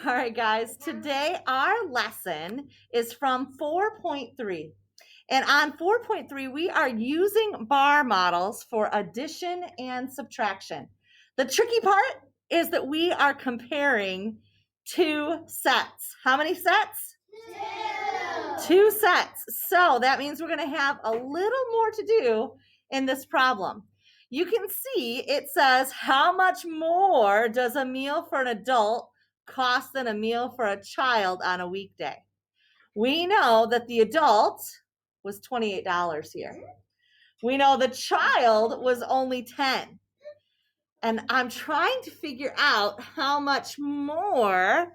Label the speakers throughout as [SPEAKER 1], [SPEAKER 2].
[SPEAKER 1] All right, guys, today our lesson is from 4.3. And on 4.3, we are using bar models for addition and subtraction. The tricky part is that we are comparing two sets. How many sets? Two sets. So that means we're going to have a little more to do in this problem. You can see it says, how much more does a meal for an adult cost than a meal for a child on a weekday? We know that the adult was $28 here. We know the child was only 10. And I'm trying to figure out how much more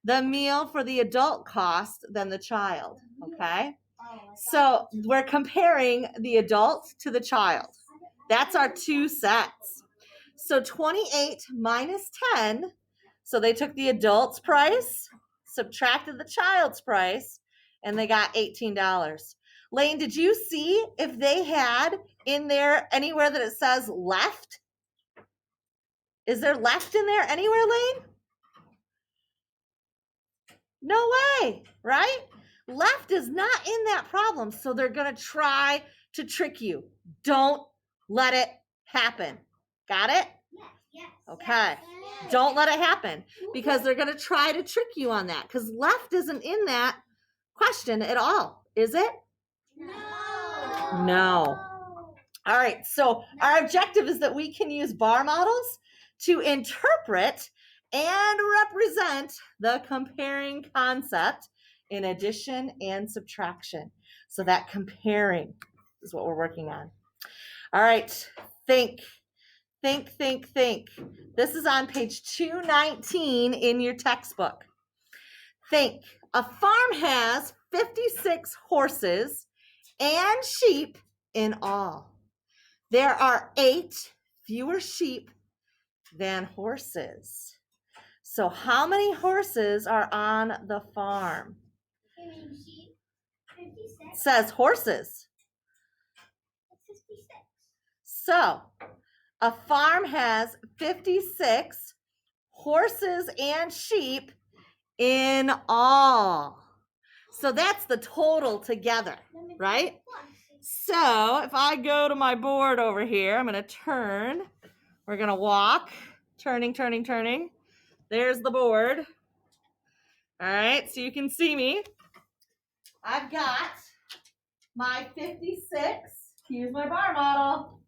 [SPEAKER 1] the meal for the adult cost than the child, okay? So we're comparing the adult to the child. That's our two sets. So 28 minus 10, so they took the adult's price, subtracted the child's price, and they got $18. Lane, did you see if they had in there anywhere that it says left? Is there left in there anywhere, Lane? No way, right? Left is not in that problem, so they're going to try to trick you. Don't let it happen. Got it?
[SPEAKER 2] Yes.
[SPEAKER 1] Okay. Don't let it happen because they're going to try to trick you on that because left isn't in that question at all, is it? No. All right, so our objective is that we can use bar models to interpret and represent the comparing concept in addition and subtraction. So that comparing is what we're working on. All right, think. This is on page 219 in your textbook. Think. A farm has 56 horses and sheep in all. There are 8 fewer sheep than horses. So how many horses are on the farm?
[SPEAKER 2] You mean sheep? 56?
[SPEAKER 1] It says horses.
[SPEAKER 2] 56.
[SPEAKER 1] So a farm has 56 horses and sheep in all. So that's the total together, right? So if I go to my board over here, I'm going to turn. We're going to walk. Turning. There's the board. All right, so you can see me. I've got my 56. Here's my bar model.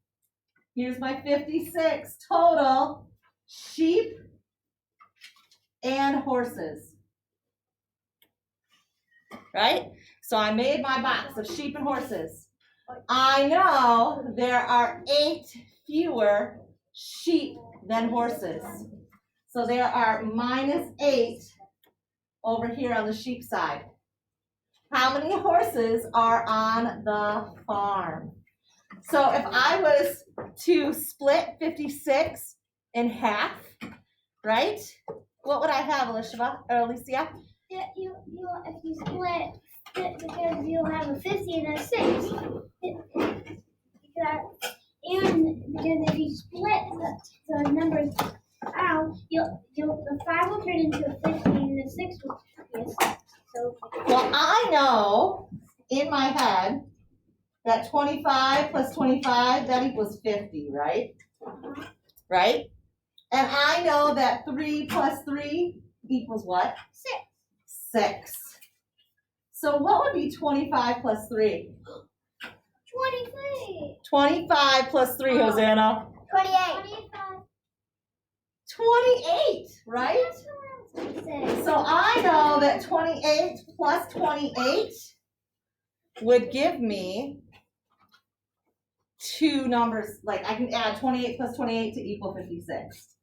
[SPEAKER 1] Here's my 56 total sheep and horses. Right? So I made my box of sheep and horses. I know there are 8 fewer sheep than horses. So there are minus 8 over here on the sheep side. How many horses are on the farm? So if I was to split 56 in half, right? What would I have, Alicia?
[SPEAKER 2] Yeah, if you split it, because you'll have a 50 and a 6. And because if you split the numbers out, the 5 will turn into a 50 and the 6 will be a 6. So
[SPEAKER 1] well, I know in my head that 25 plus 25, that equals 50, right? Right? And I know that 3 plus 3 equals what?
[SPEAKER 2] 6.
[SPEAKER 1] 6. So what would be 25 plus 3?
[SPEAKER 2] 23.
[SPEAKER 1] 25 plus 3, Hosanna.
[SPEAKER 2] 28.
[SPEAKER 1] 28, right?
[SPEAKER 2] That's what I was going to say.
[SPEAKER 1] So I know that 28 plus 28 would give me 2 numbers. Like I can add 28 plus 28 to equal 56.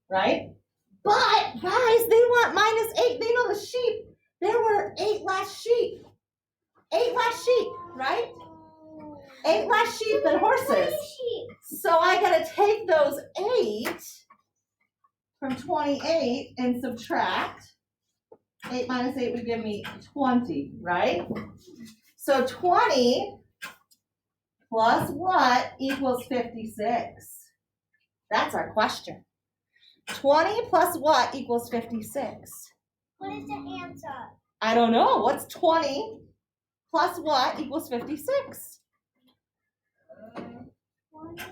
[SPEAKER 1] Right? But guys, they want minus 8. They know the sheep. There were 8 less sheep. 8 less sheep, right? 8 less sheep than horses. So I gotta take those 8 from 28 and subtract. 8 minus 8 would give me 20, right? So 20 plus what equals 56? That's our question. 20 plus what equals 56?
[SPEAKER 2] What is the answer?
[SPEAKER 1] I don't know. What's 20 plus what equals 56?
[SPEAKER 2] 20.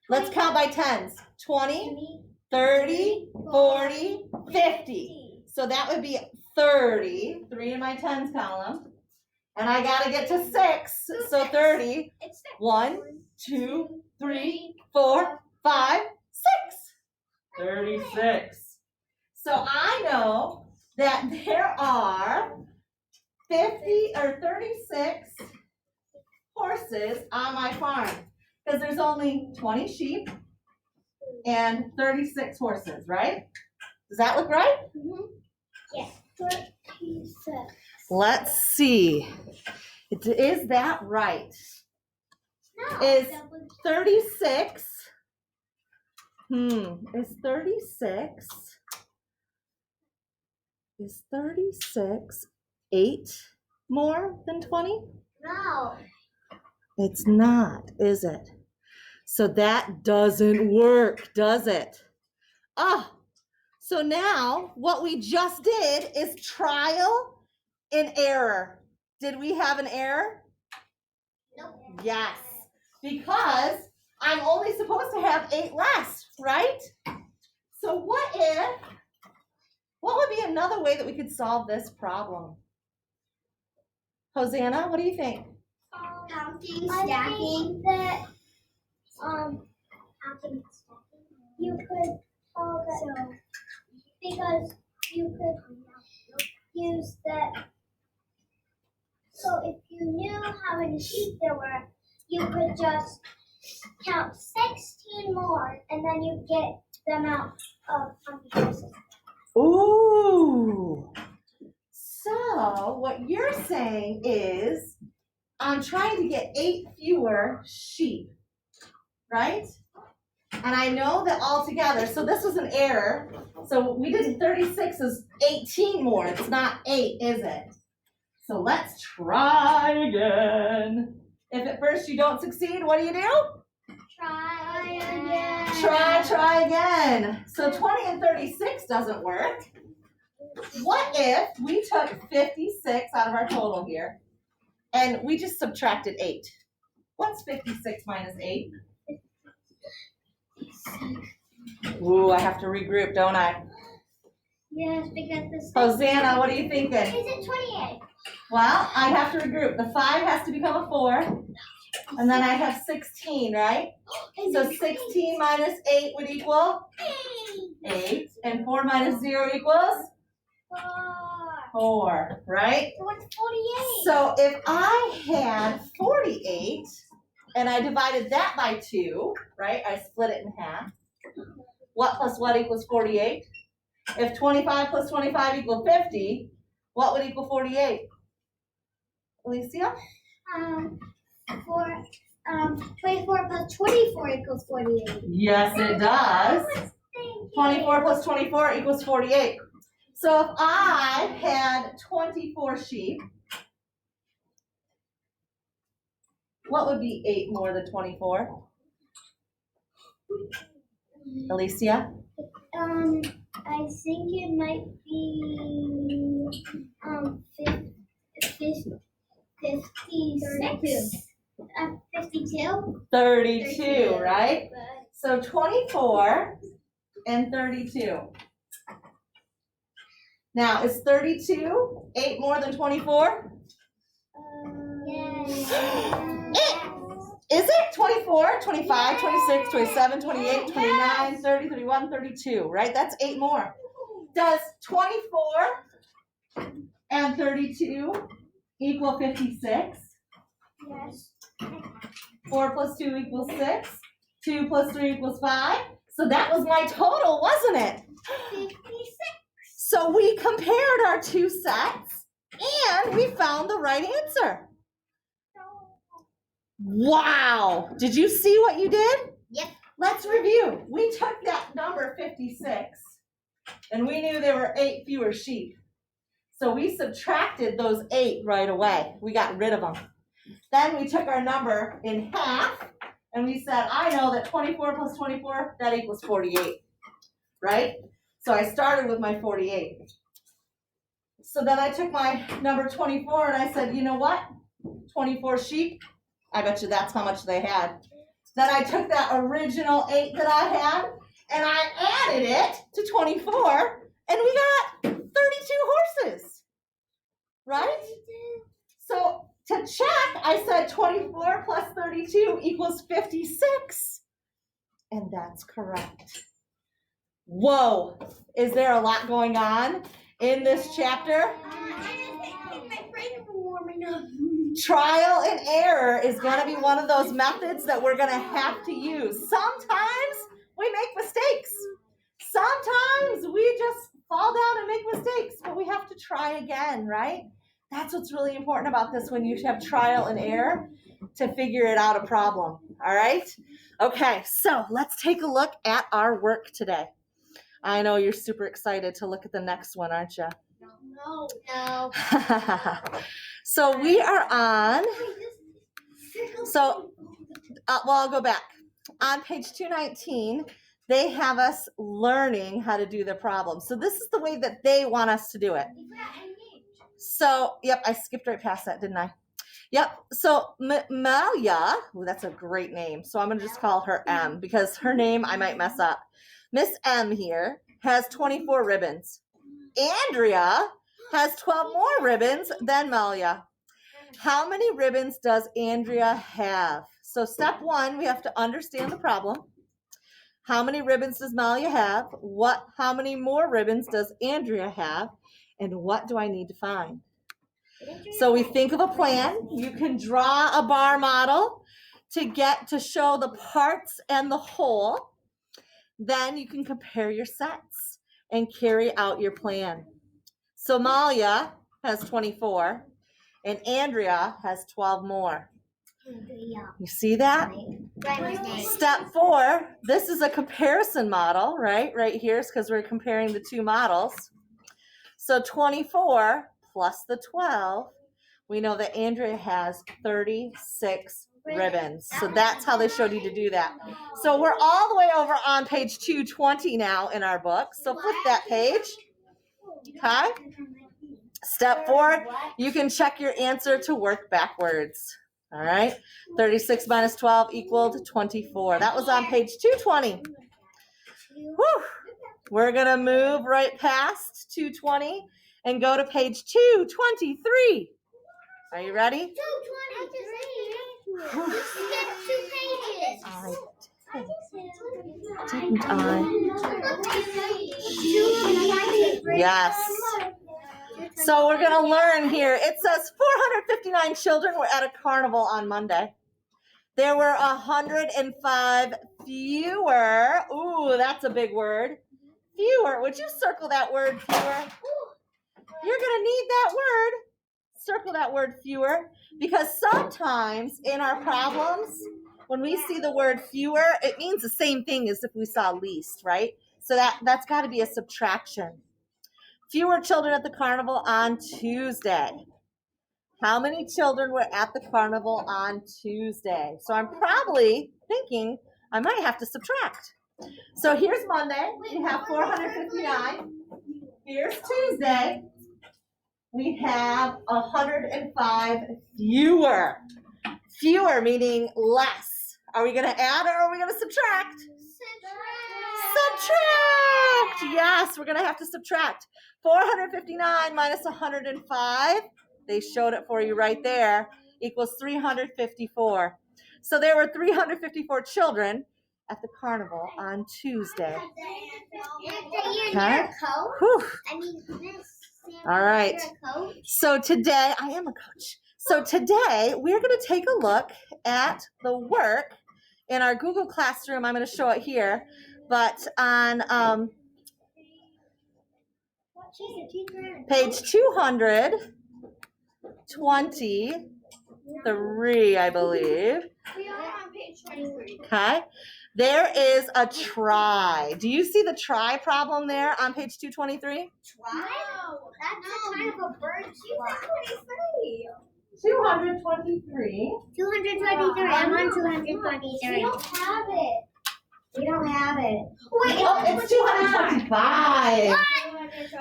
[SPEAKER 1] Let's count by tens. 20, 30, 40, 50. So that would be 30. 3 in my tens column. And I got to get to 6. So 30.
[SPEAKER 2] It's 6.
[SPEAKER 1] 1, 2, 3, 4, 5, 6. 36. So I know that there are 50 or 36 horses on my farm because there's only 20 sheep and 36 horses, right? Does that look right?
[SPEAKER 2] Mm-hmm. Yes. 36.
[SPEAKER 1] Let's see. Is that right?
[SPEAKER 2] No.
[SPEAKER 1] Is 36? Is 36? Is 36 8 more than 20?
[SPEAKER 2] No.
[SPEAKER 1] It's not, is it? So that doesn't work, does it? Ah, so now what we just did is trial and error. Did we have an error?
[SPEAKER 2] Nope.
[SPEAKER 1] Yes, because I'm only supposed to have 8 less, right? So what would be another way that we could solve this problem? Hosanna, what do you think?
[SPEAKER 2] Counting, stacking. That counting, stacking. You could solve that because you could use that. So if you knew how many sheep there were, you could just count 16 more, and then you get the amount of horses.
[SPEAKER 1] Ooh. So what you're saying is I'm trying to get 8 fewer sheep, right? And I know that all together, so this was an error. So we did 36 is 18 more. It's not 8, is it? So let's try again. If at first you don't succeed, what do?
[SPEAKER 2] Try again.
[SPEAKER 1] Try again. So 20 and 36 doesn't work. What if we took 56 out of our total here and we just subtracted 8? What's 56 minus 8? Ooh, I have to regroup, don't I?
[SPEAKER 2] Yes, because this.
[SPEAKER 1] Hosanna, what are you thinking?
[SPEAKER 2] Is it 28?
[SPEAKER 1] Well, I have to regroup. The 5 has to become a 4. And then I have 16, right? So 16 minus 8 would equal 8. And 4 minus 0 equals 4, right?
[SPEAKER 2] So what's 48?
[SPEAKER 1] So if I had 48 and I divided that by 2, right? I split it in half. What plus what equals 48? If 25 plus 25 equals 50, what would equal 48? Alicia?
[SPEAKER 2] 24 plus 24 equals 48.
[SPEAKER 1] Yes, it does. 24 plus 24 equals 48. So if I had 24 sheep, what would be 8 more than 24? Alicia?
[SPEAKER 2] I think it might be 56. 52?
[SPEAKER 1] 32, right? So 24 and 32. Now, is 32 8 more than 24?
[SPEAKER 2] Yes.
[SPEAKER 1] Is it 24, 25, 26, 27, 28, 29, 30, 31, 32, right? That's 8 more. Does 24 and 32 equal 56?
[SPEAKER 2] Yes.
[SPEAKER 1] 4 plus 2 equals 6. 2 plus 3 equals 5. So that was my total, wasn't it?
[SPEAKER 2] 56.
[SPEAKER 1] So we compared our 2 sets and we found the right answer. Wow. Did you see what you did?
[SPEAKER 2] Yep.
[SPEAKER 1] Let's review. We took that number 56 and we knew there were 8 fewer sheep. So we subtracted those 8 right away. We got rid of them. Then we took our number in half And we said, I know that 24 plus 24, that equals 48, right? So I started with my 48. So then I took my number 24 and I said, you know what? 24 sheep, I bet you that's how much they had. Then I took that original 8 that I had and I added it to 24 and we got 32 horses, right? So to check, I said 24 plus 32 equals 56. And that's correct. Whoa, is there a lot going on in this chapter? Trial and error is going to be one of those methods that we're going to have to use. Sometimes we make mistakes. Sometimes we just fall down and make mistakes, but we have to try again, right? That's what's really important about this when you have trial and error to figure it out a problem, all right? Okay, so let's take a look at our work today. I know you're super excited to look at the next one, aren't you?
[SPEAKER 2] No.
[SPEAKER 1] So we are on, I'll go back. On page 219, they have us learning how to do the problem. So this is the way that they want us to do it. So, yep, I skipped right past that, didn't I? Yep, so Malia, that's a great name. So I'm going to just call her M because her name I might mess up. Miss M here has 24 ribbons. Andrea has 12 more ribbons than Malia. How many ribbons does Andrea have? So step 1, we have to understand the problem. How many ribbons does Malia have? How many more ribbons does Andrea have? And what do I need to find? So we think of a plan. You can draw a bar model to show the parts and the whole. Then you can compare your sets and carry out your plan. So Malia has 24 and Andrea has 12 more. You see that? Step 4, this is a comparison model, right? Right here is because we're comparing the two models. So 24 plus the 12, we know that Andrea has 36 ribbons. So that's how they showed you to do that. So we're all the way over on page 220 now in our book. So flip that page. Okay. Step 4, you can check your answer to work backwards. All right. 36 minus 12 equaled 24. That was on page 220. Whew. We're going to move right past 220 and go to page 223. Are you ready?
[SPEAKER 2] 223.
[SPEAKER 1] Yes. So we're going to learn here. It says 459 children were at a carnival on Monday. There were 105 fewer. Ooh, that's a big word. Fewer. Would you circle that word, fewer? You're going to need that word. Circle that word, fewer, because sometimes in our problems, when we see the word fewer, it means the same thing as if we saw least, right? So that's got to be a subtraction. Fewer children at the carnival on Tuesday. How many children were at the carnival on Tuesday? So I'm probably thinking I might have to subtract. So here's Monday. We have 459. Here's Tuesday. We have 105 fewer. Fewer meaning less. Are we going to add or are we going to subtract? Subtract. Yes, we're going to have to subtract. 459 minus 105, they showed it for you right there, equals 354. So there were 354 children at the carnival on Tuesday. Okay. Whew. All right. So today, I am a coach. So today, we're going to take a look at the work in our Google Classroom. I'm going to show it here. But on page 223, I believe.
[SPEAKER 2] We are on page 23.
[SPEAKER 1] Okay. There is a try. Do you see the try problem there on page 223?
[SPEAKER 2] Try? No, that's kind of a bird. She's 23.
[SPEAKER 1] 223.
[SPEAKER 2] 223. I'm on 223. We don't have it. We don't have it. Wait,
[SPEAKER 1] Oh, it's 225.
[SPEAKER 2] What?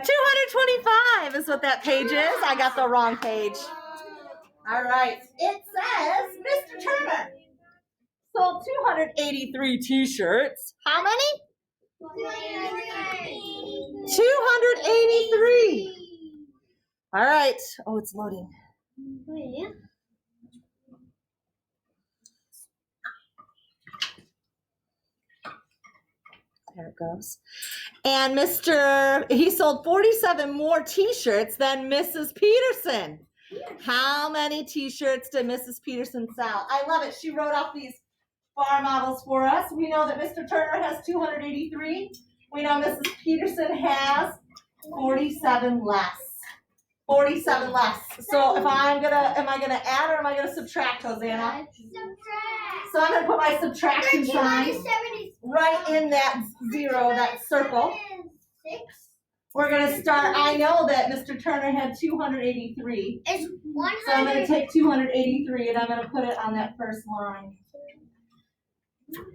[SPEAKER 1] 225 is what that page is. I got the wrong page. All right. It says Mr. Turner sold 283 t-shirts. How many? 283. All right. Oh, it's loading. There it goes. And he sold 47 more t-shirts than Mrs. Peterson. How many t-shirts did Mrs. Peterson sell? I love it. She wrote off these bar models for us. We know that Mr. Turner has 283. We know Mrs. Peterson has 47 less. 47 less. So am I gonna add or am I gonna subtract, Hosanna? So I'm gonna put my subtraction sign right in that zero, that circle. We're gonna start. I know that Mr. Turner had 283.
[SPEAKER 2] It's 100.
[SPEAKER 1] So I'm gonna take 283 and I'm gonna put it on that first line.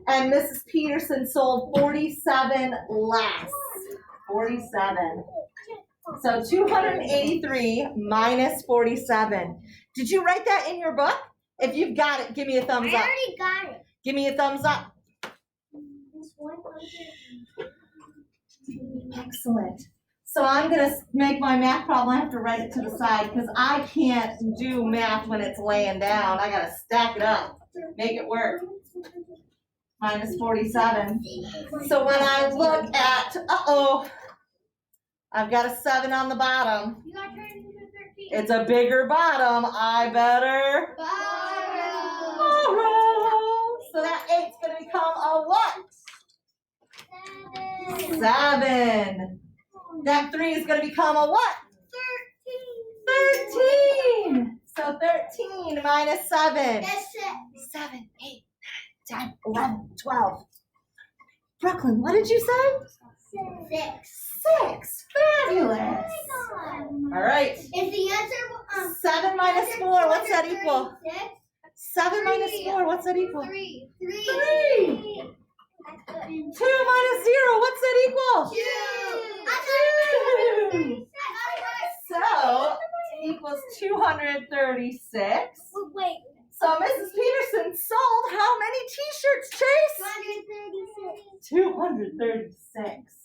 [SPEAKER 1] And Mrs. Peterson sold 47 less. 47. So 283 minus 47. Did you write that in your book? If you've got it, give me a thumbs up.
[SPEAKER 2] I already got it.
[SPEAKER 1] Give me a thumbs up.
[SPEAKER 2] It's 100.
[SPEAKER 1] Excellent. So I'm going to make my math problem. I have to write it to the side because I can't do math when it's laying down. I got to stack it up, make it work. Minus 47. So when I look at, I've got a 7 on the bottom.
[SPEAKER 2] You got turned into 13.
[SPEAKER 1] It's a bigger bottom. I better borrow. So that 8's going to become a what? 7. That 3 is going to become a what? 13. So 13 minus 7.
[SPEAKER 2] That's
[SPEAKER 1] 7, 8, 9, 10, 11, 12. Brooklyn, what did you say? 6. Fabulous. All right.
[SPEAKER 2] If the answer
[SPEAKER 1] 7 minus 4, what's that equal? 7 minus 4, what's that equal?
[SPEAKER 2] 3.
[SPEAKER 1] 3. 2 minus 0, what's that equal? 2. So it equals 236.
[SPEAKER 2] Wait.
[SPEAKER 1] So Mrs. Peterson sold how many t-shirts, Chase? 236.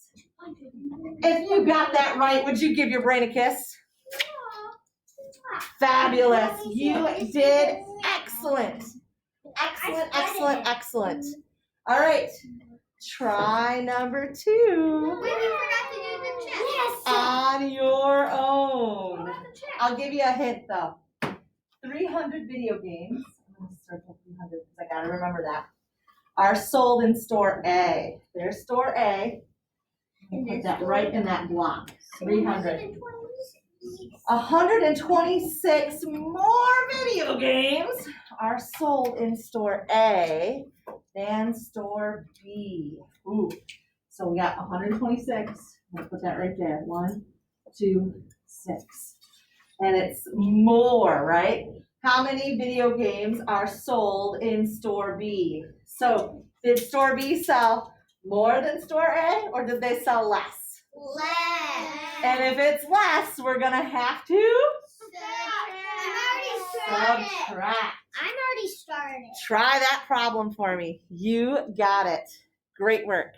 [SPEAKER 1] If you got that right, would you give your brain a kiss? Fabulous. You did excellent. Excellent, excellent, excellent. All right. Try number 2
[SPEAKER 2] Wait, we forgot to do the check. Yes.
[SPEAKER 1] on your own. I'll give you a hint though. 300 video games. I'm going to circle 300 because I got to remember that. Are sold in store A. There's store A. Put that right in that block. 300. 126 more video games are sold in store A than store B. Ooh. So we got 126. I'll put that right there. 1, 2, 6. And it's more, right? How many video games are sold in store B? So did store B sell more than store A or did they sell less?
[SPEAKER 2] Less.
[SPEAKER 1] And if it's less, we're gonna have to subtract.
[SPEAKER 2] I'm already started.
[SPEAKER 1] Try that problem for me. You got it. Great work.